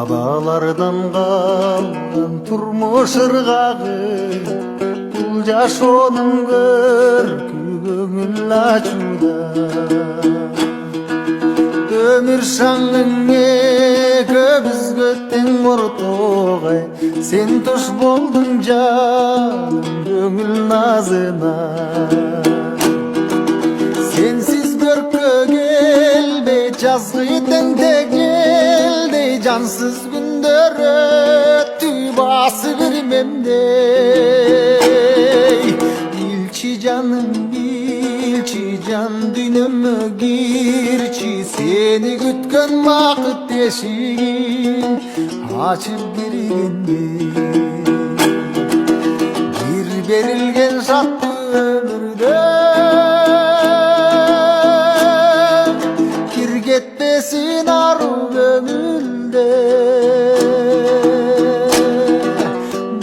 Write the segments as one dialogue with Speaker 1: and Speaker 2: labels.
Speaker 1: бабалардан қалған тұрмыш ырғағы, бұл жашоның көркі көңіл ачуда. Өмір шаңыңе көбізгі тең ортоғай, сен туш болдың жаным көңіл назына. Сенсіз көркі келбей, жазғы теңде келдей, жансыз күндер өтті басы бермемдей. Билчи жаным, билчи жан дүйнөмө кирчи, сени күткөн бакыт эшигин ачып киргендей. Бир берилген шаттуу өмүрдө кетпесин ару көңүлдө.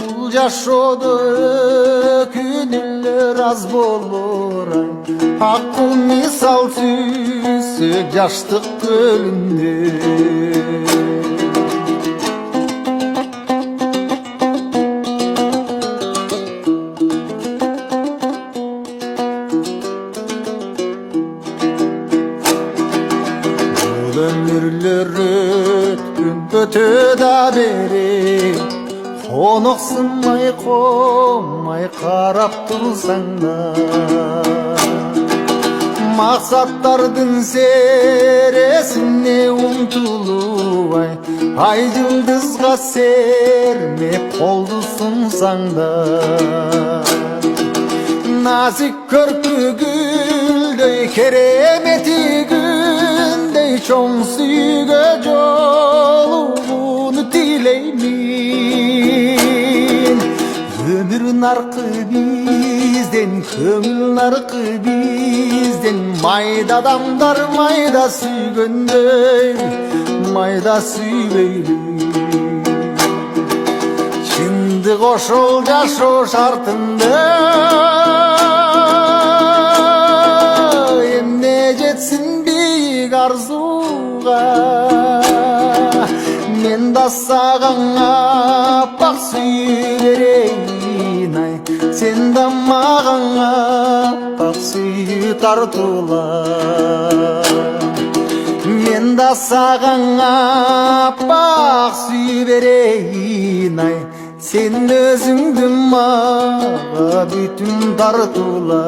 Speaker 1: Бул жашоодо өкүнүлөр аз болор, акыл мисал сүйсөк жаштык көлүндө. Ömürler ötkün ötö da beri, konoksunmay konmay karap tursaң da. Maksatlardın seresine umtulubay, ay yıldızga sermep koldu sunsaң da. Nazik körkü güldöy, keremeti gündöy, çoң sүйgө жолугуну тилеймин. Өмүр наркы бизден, көңүл наркы бизден, майда адамдар майда сүйгөндөй, майда сүйбөйлү. Чындык ошол жашоо шартында, эмне жетсин бийик арзуга. Мен да саган аппак сүйүү берейин ай, сен да маган аппак сүйүү тартуула. Мен да саган аппак сүйүү берейин ай, сен өзүңдү мага бүтүн тартуула.